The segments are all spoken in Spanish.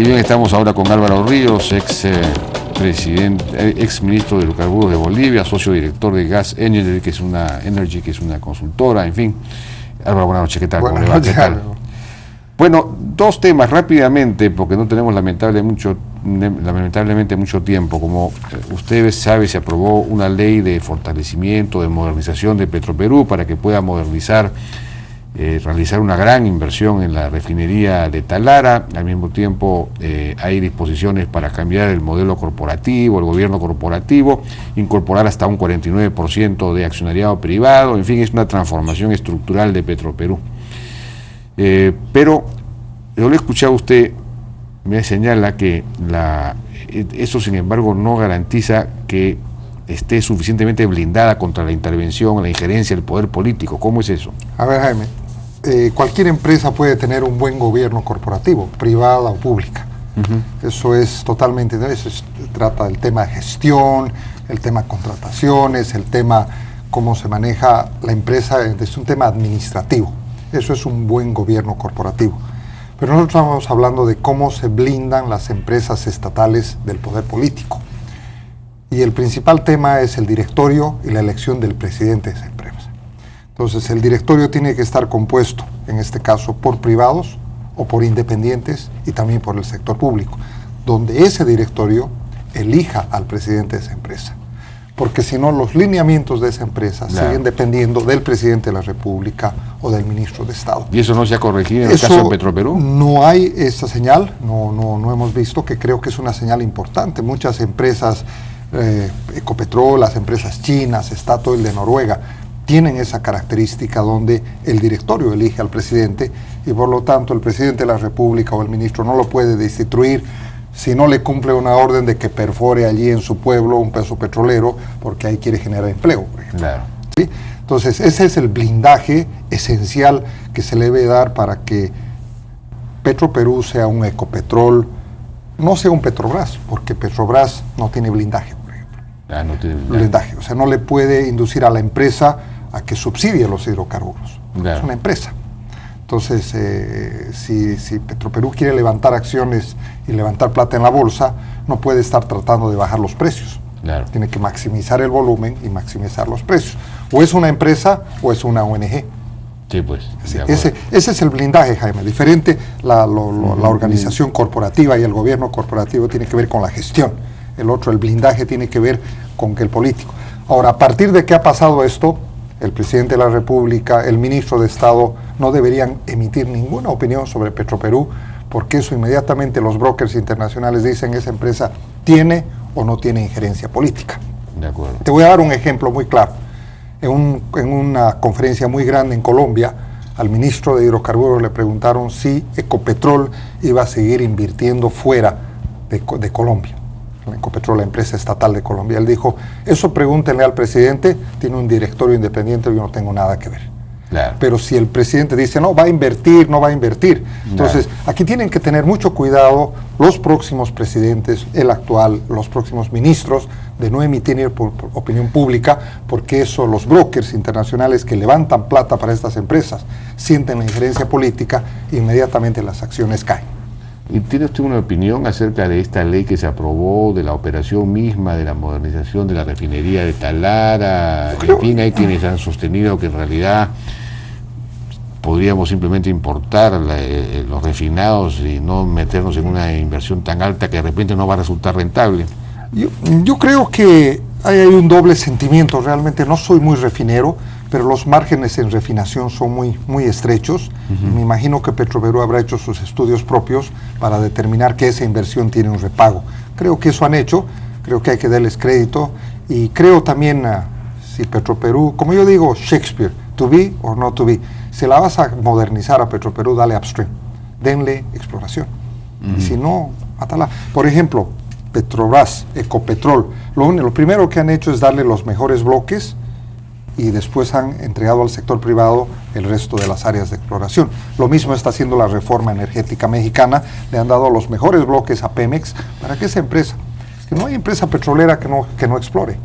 Y bien, estamos ahora con Álvaro Ríos, ex ministro de Hidrocarburos de Bolivia, socio director de Gas Energy, que es una consultora, en fin. Álvaro, buenas noches, ¿qué tal? Buenas noches. ¿Qué tal? Bueno, dos temas rápidamente, porque no tenemos lamentablemente mucho tiempo. Como ustedes saben, se aprobó una ley de fortalecimiento, de modernización de Petroperú para que pueda modernizar, realizar una gran inversión en la refinería de Talara. Al mismo tiempo hay disposiciones para cambiar el modelo corporativo, el gobierno corporativo, incorporar hasta un 49% de accionariado privado. En fin, es una transformación estructural de Petroperú. Pero yo le he escuchado a usted, me señala que eso sin embargo no garantiza que esté suficientemente blindada contra la intervención, la injerencia del poder político. ¿Cómo es eso? A ver, Jaime, cualquier empresa puede tener un buen gobierno corporativo, privada o pública. Eso es totalmente, trata del tema de gestión, el tema de contrataciones, el tema cómo se maneja la empresa, es un tema administrativo. Eso es un buen gobierno corporativo. Pero nosotros estamos hablando de cómo se blindan las empresas estatales del poder político. Y el principal tema es el directorio y la elección del presidente de esa empresa. Entonces, el directorio tiene que estar compuesto, en este caso, por privados o por independientes y también por el sector público, donde ese directorio elija al presidente de esa empresa. Porque si no, los lineamientos de esa empresa siguen dependiendo del presidente de la República o del ministro de Estado. ¿Y eso no se ha corregido en el caso de Petroperú? No hay esa señal, no hemos visto, que creo que es una señal importante. Muchas empresas, Ecopetrol, las empresas chinas, Statoil de Noruega, tienen esa característica donde el directorio elige al presidente y por lo tanto el presidente de la República o el ministro no lo puede destituir si no le cumple una orden de que perfore allí en su pueblo un pozo petrolero, porque ahí quiere generar empleo, por ejemplo. Claro. ¿Sí? Entonces, ese es el blindaje esencial que se le debe dar para que Petroperú sea un Ecopetrol, no sea un Petrobras, porque Petrobras no tiene blindaje, por ejemplo. No tiene blindaje. O sea, no le puede inducir a la empresa a que subsidie los hidrocarburos. Claro. Es una empresa. Entonces, si Petroperú quiere levantar acciones y levantar plata en la bolsa, no puede estar tratando de bajar los precios. Claro. Tiene que maximizar el volumen y maximizar los precios. O es una empresa o es una ONG. Sí, pues. Ese es el blindaje, Jaime. Diferente, la organización corporativa y el gobierno corporativo tiene que ver con la gestión. El otro, el blindaje, tiene que ver con el político. Ahora, a partir de que ha pasado esto, el presidente de la República, el ministro de Estado, no deberían emitir ninguna opinión sobre Petroperú, porque eso inmediatamente los brokers internacionales dicen esa empresa tiene o no tiene injerencia política. De acuerdo. Te voy a dar un ejemplo muy claro. En una conferencia muy grande en Colombia, al ministro de Hidrocarburos le preguntaron si Ecopetrol iba a seguir invirtiendo fuera de Colombia. Ecopetrol, la empresa estatal de Colombia. Él dijo, eso pregúntenle al presidente, tiene un directorio independiente, yo no tengo nada que ver. Claro. Pero si el presidente dice, no, va a invertir, no va a invertir. Entonces, aquí tienen que tener mucho cuidado los próximos presidentes, el actual, los próximos ministros, de no emitir por opinión pública, porque eso, los brokers internacionales que levantan plata para estas empresas, sienten la injerencia política e inmediatamente las acciones caen. ¿Y tiene usted una opinión acerca de esta ley que se aprobó, de la operación misma, de la modernización de la refinería de Talara? En fin, hay quienes han sostenido que en realidad podríamos simplemente importar los refinados y no meternos en una inversión tan alta que de repente no va a resultar rentable. Yo creo que hay un doble sentimiento. Realmente no soy muy refinero, pero los márgenes en refinación son muy estrechos. Me imagino que Petroperú habrá hecho sus estudios propios para determinar que esa inversión tiene un repago. Creo que eso han hecho, creo que hay que darles crédito, y creo también, si Petroperú, como yo digo, Shakespeare, to be or not to be, si la vas a modernizar a Petroperú, dale upstream, denle exploración. Y si no, mátala. Por ejemplo, Petrobras, Ecopetrol, lo primero que han hecho es darle los mejores bloques y después han entregado al sector privado el resto de las áreas de exploración. Lo mismo está haciendo la reforma energética mexicana, le han dado los mejores bloques a Pemex para que esa empresa, que no hay empresa petrolera que no explore.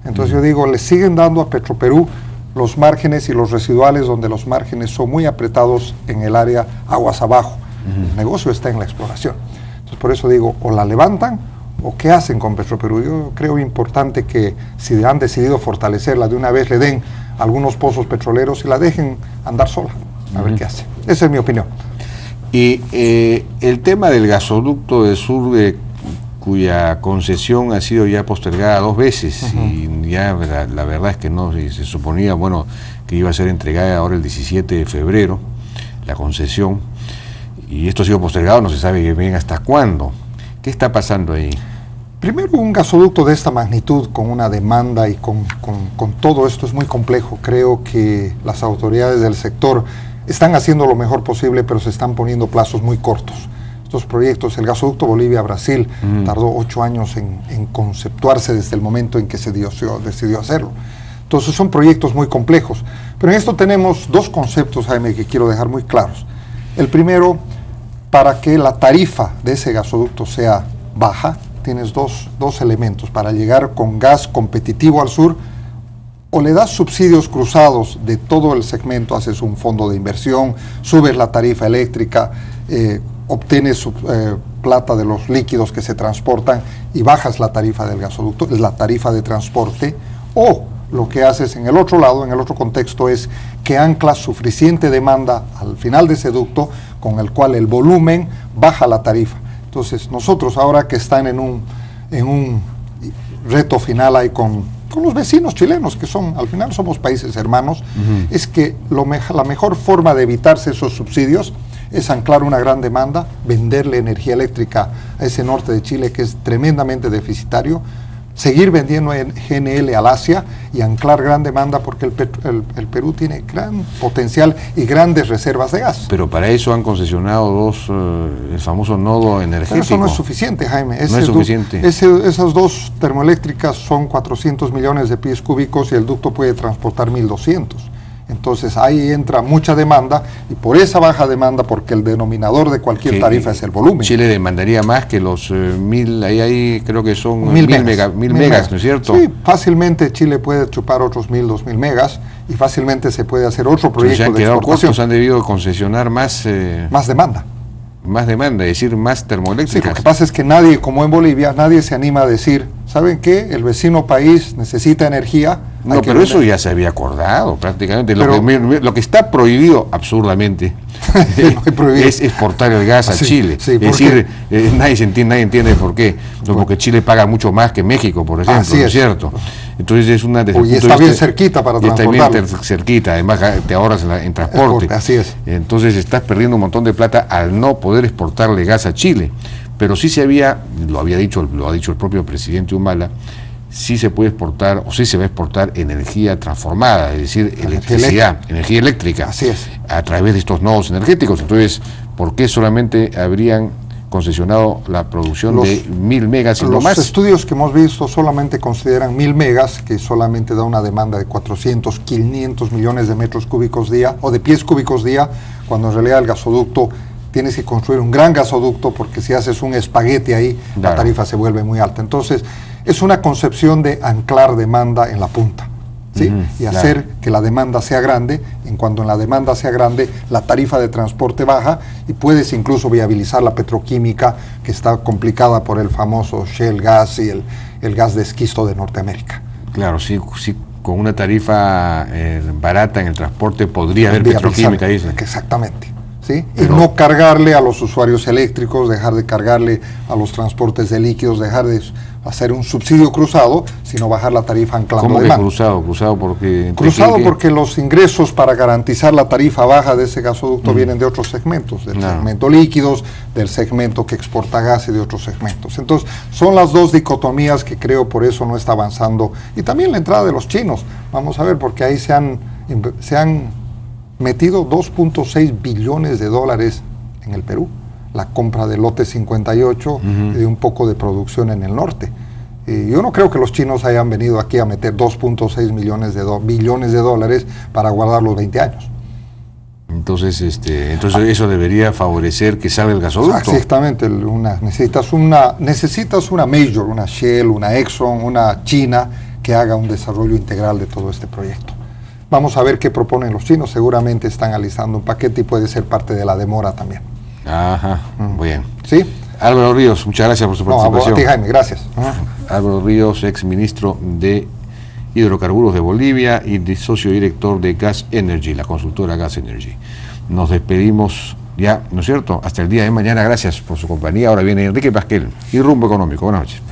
Entonces yo digo, le siguen dando a Petroperú los márgenes y los residuales, donde los márgenes son muy apretados en el área aguas abajo. El negocio está en la exploración. Entonces, por eso digo, o la levantan o qué hacen con Petroperú. Yo creo importante que si han decidido fortalecerla de una vez, le den algunos pozos petroleros y la dejen andar sola, a ver qué hace. Esa es mi opinión. Y el tema del gasoducto del sur, cuya concesión ha sido ya postergada 2 veces, y ya la verdad es que no se suponía, bueno, que iba a ser entregada ahora el 17 de febrero, la concesión, y esto ha sido postergado, no se sabe bien hasta cuándo. ¿Qué está pasando ahí? Primero, un gasoducto de esta magnitud, con una demanda y con todo esto, es muy complejo. Creo que las autoridades del sector están haciendo lo mejor posible, pero se están poniendo plazos muy cortos. Estos proyectos, el gasoducto Bolivia-Brasil, tardó 8 años en conceptuarse desde el momento en que se decidió hacerlo. Entonces son proyectos muy complejos. Pero en esto tenemos 2 conceptos, Jaime, que quiero dejar muy claros. El primero, para que la tarifa de ese gasoducto sea baja, tienes dos elementos. Para llegar con gas competitivo al sur, o le das subsidios cruzados de todo el segmento, haces un fondo de inversión, subes la tarifa eléctrica, obtienes plata de los líquidos que se transportan y bajas la tarifa del gasoducto, la tarifa de transporte, o lo que haces en el otro lado, en el otro contexto, es que anclas suficiente demanda al final de ese ducto, con el cual el volumen baja la tarifa. Entonces nosotros, ahora que están en un reto final ahí con los vecinos chilenos, que son, al final somos países hermanos, es que la mejor forma de evitarse esos subsidios es anclar una gran demanda, venderle energía eléctrica a ese norte de Chile que es tremendamente deficitario, seguir vendiendo GNL al Asia y anclar gran demanda, porque el Perú tiene gran potencial y grandes reservas de gas. Pero para eso han concesionado el famoso nodo energético. Pero eso no es suficiente, Jaime. No es suficiente. Esas 2 termoeléctricas son 400 millones de pies cúbicos y el ducto puede transportar 1.200. Entonces ahí entra mucha demanda, y por esa baja demanda, porque el denominador de cualquier tarifa es el volumen. Chile demandaría más que los 1.000, ahí creo que son 1.000 megas, ¿no es cierto? Sí, fácilmente Chile puede chupar otros 1.000, 2.000 megas, y fácilmente se puede hacer otro proyecto de exportación. Costos, han debido concesionar más demanda. Más demanda, es decir, más termoeléctricas. Sí, lo que pasa es que nadie, como en Bolivia, nadie se anima a decir, ¿saben qué? El vecino país necesita energía. No, pero eso ya se había acordado prácticamente. Lo que está prohibido absurdamente es exportar el gas a Chile. Sí, es decir, nadie entiende por qué. Porque Chile paga mucho más que México, por ejemplo, ¿no es cierto? Entonces es una... Y está bien cerquita para transportarlo. Está bien cerquita, además te ahorras en transporte. Así es. Entonces estás perdiendo un montón de plata al no poder exportarle gas a Chile. Pero sí lo ha dicho el propio presidente Humala, sí se puede exportar, o sí se va a exportar energía transformada, es decir, energía eléctrica, así es, a través de estos nodos energéticos. Entonces, ¿por qué solamente habrían concesionado la producción de 1.000 megas y no más? Los estudios que hemos visto solamente consideran 1.000 megas, que solamente da una demanda de 400, 500 millones de metros cúbicos día, o de pies cúbicos día, cuando en realidad el gasoducto, tienes que construir un gran gasoducto, porque si haces un espagueti ahí, la tarifa se vuelve muy alta. Entonces, es una concepción de anclar demanda en la punta, ¿sí? Y hacer que la demanda sea grande. En cuanto la demanda sea grande, la tarifa de transporte baja, y puedes incluso viabilizar la petroquímica, que está complicada por el famoso Shell Gas y el gas de esquisto de Norteamérica. Claro, sí, con una tarifa barata en el transporte podría haber petroquímica, dice. Exactamente. ¿Sí? Y no cargarle a los usuarios eléctricos, dejar de cargarle a los transportes de líquidos, dejar de hacer un subsidio cruzado, sino bajar la tarifa anclando demanda. ¿Cómo que cruzado? Cruzado porque los ingresos para garantizar la tarifa baja de ese gasoducto vienen de otros segmentos, del segmento líquidos, del segmento que exporta gas y de otros segmentos. Entonces, son las 2 dicotomías que creo por eso no está avanzando. Y también la entrada de los chinos, vamos a ver, porque ahí se han metido 2.6 billones de dólares en el Perú, la compra del lote 58 y de un poco de producción en el norte. Yo no creo que los chinos hayan venido aquí a meter 2.6 billones de dólares para guardar los 20 años. Entonces eso debería favorecer que salga el gasoducto. Exactamente, necesitas una major, una Shell, una Exxon, una China, que haga un desarrollo integral de todo este proyecto. Vamos a ver qué proponen los chinos. Seguramente están alistando un paquete y puede ser parte de la demora también. Ajá, bien. ¿Sí? Álvaro Ríos, muchas gracias por su participación. A ti, Jaime, gracias. Álvaro Ríos, ex ministro de Hidrocarburos de Bolivia y socio director de Gas Energy, la consultora Gas Energy. Nos despedimos ya, ¿no es cierto? Hasta el día de mañana. Gracias por su compañía. Ahora viene Enrique Pasquel y Rumbo Económico. Buenas noches.